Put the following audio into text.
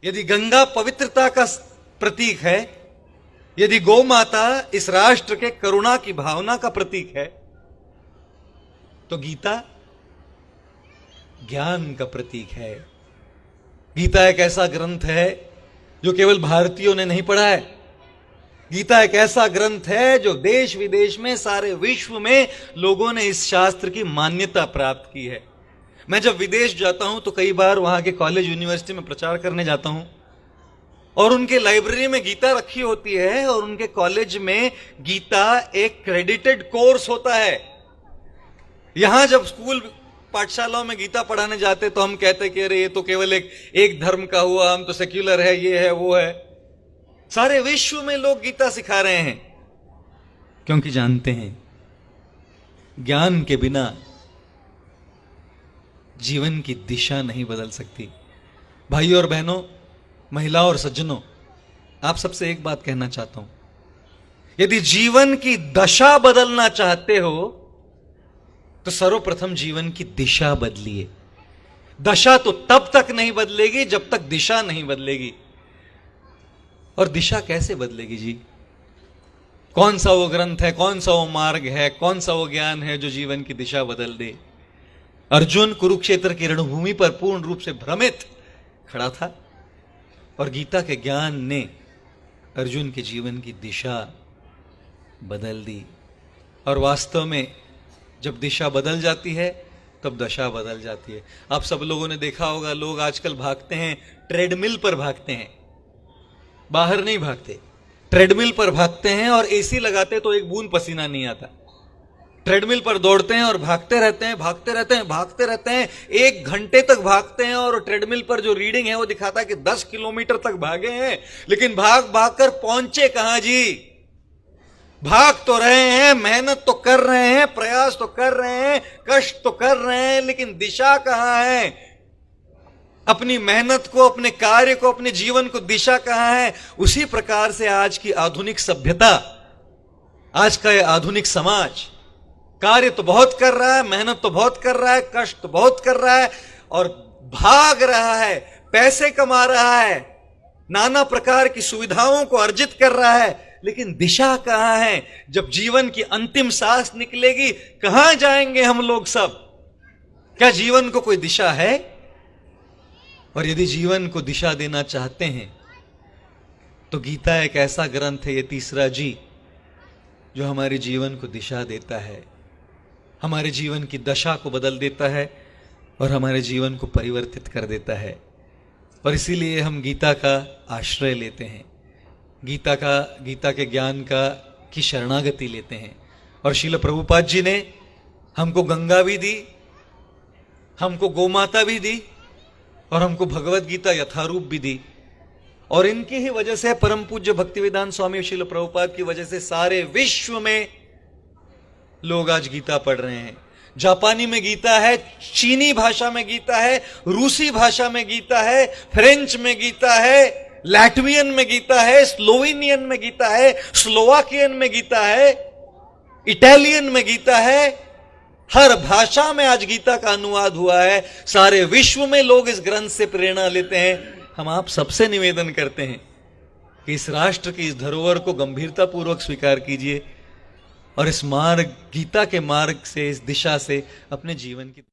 यदि गंगा पवित्रता का प्रतीक है, यदि गौ माता इस राष्ट्र के करुणा की भावना का प्रतीक है, तो गीता ज्ञान का प्रतीक है। गीता एक ऐसा ग्रंथ है जो केवल भारतीयों ने नहीं पढ़ा है। गीता एक ऐसा ग्रंथ है जो देश विदेश में, सारे विश्व में लोगों ने इस शास्त्र की मान्यता प्राप्त की है। मैं जब विदेश जाता हूं तो कई बार वहां के कॉलेज यूनिवर्सिटी में प्रचार करने जाता हूं और उनके लाइब्रेरी में गीता रखी होती है और उनके कॉलेज में गीता एक क्रेडिटेड कोर्स होता है। यहां जब स्कूल पाठशालाओं में गीता पढ़ाने जाते तो हम कहते कि अरे ये तो केवल एक धर्म का हुआ, हम तो सेक्युलर है, ये है वो है। सारे विश्व में लोग गीता सिखा रहे हैं क्योंकि जानते हैं ज्ञान के बिना जीवन की दिशा नहीं बदल सकती। भाइयों और बहनों, महिलाओं और सज्जनों, आप सबसे एक बात कहना चाहता हूं, यदि जीवन की दशा बदलना चाहते हो तो सर्वप्रथम जीवन की दिशा बदलिए। दशा तो तब तक नहीं बदलेगी जब तक दिशा नहीं बदलेगी। और दिशा कैसे बदलेगी जी? कौन सा वो ग्रंथ है, कौन सा वो मार्ग है, कौन सा वो ज्ञान है जो जीवन की दिशा बदल दे? अर्जुन कुरुक्षेत्र की रणभूमि पर पूर्ण रूप से भ्रमित खड़ा था और गीता के ज्ञान ने अर्जुन के जीवन की दिशा बदल दी। और वास्तव में जब दिशा बदल जाती है तब दशा बदल जाती है। आप सब लोगों ने देखा होगा, लोग आजकल भागते हैं, ट्रेडमिल पर भागते हैं, बाहर नहीं भागते, ट्रेडमिल पर भागते हैं और एसी लगाते तो एक बूंद पसीना नहीं आता। ट्रेडमिल पर दौड़ते हैं और भागते रहते हैं, भागते रहते हैं, भागते रहते हैं, 1 घंटे तक भागते हैं और ट्रेडमिल पर जो रीडिंग है वो दिखाता है कि 10 किलोमीटर तक भागे हैं, लेकिन भाग भाग कर पहुंचे कहां जी? भाग तो रहे हैं, मेहनत तो कर रहे हैं, प्रयास तो कर रहे हैं, कष्ट तो कर रहे हैं, लेकिन दिशा कहां है? अपनी मेहनत को, अपने कार्य को, अपने जीवन को दिशा कहां है? उसी प्रकार से आज की आधुनिक सभ्यता, आज का यह आधुनिक समाज कार्य तो बहुत कर रहा है, मेहनत तो बहुत कर रहा है, कष्ट तो बहुत कर रहा है और भाग रहा है, पैसे कमा रहा है, नाना प्रकार की सुविधाओं को अर्जित कर रहा है, लेकिन दिशा कहां है? जब जीवन की अंतिम सांस निकलेगी, कहां जाएंगे हम लोग सब? क्या जीवन को कोई दिशा है? और यदि जीवन को दिशा देना चाहते हैं तो गीता एक ऐसा ग्रंथ है, ये तीसरा जी, जो हमारे जीवन को दिशा देता है, हमारे जीवन की दशा को बदल देता है और हमारे जीवन को परिवर्तित कर देता है। और इसीलिए हम गीता का आश्रय लेते हैं, गीता के ज्ञान की शरणागति लेते हैं। और श्रील प्रभुपाद जी ने हमको गंगा भी दी, हमको गोमाता भी दी और हमको भगवत गीता यथारूप भी दी। और इनकी ही वजह से, परम पूज्य भक्तिवेदांत स्वामी श्रील प्रभुपाद की वजह से सारे विश्व में लोग आज गीता पढ़ रहे हैं। जापानी में गीता है, चीनी भाषा में गीता है, रूसी भाषा में गीता है, फ्रेंच में गीता है, लैट्वियन में गीता है, स्लोवेनियन में गीता है, स्लोवाकियन में गीता है, इटालियन में गीता है। हर भाषा में आज गीता का अनुवाद हुआ है। सारे विश्व में लोग इस ग्रंथ से प्रेरणा लेते हैं। हम आप सबसे निवेदन करते हैं कि इस राष्ट्र की इस धरोहर को गंभीरतापूर्वक स्वीकार कीजिए और इस मार्ग, गीता के मार्ग से, इस दिशा से अपने जीवन की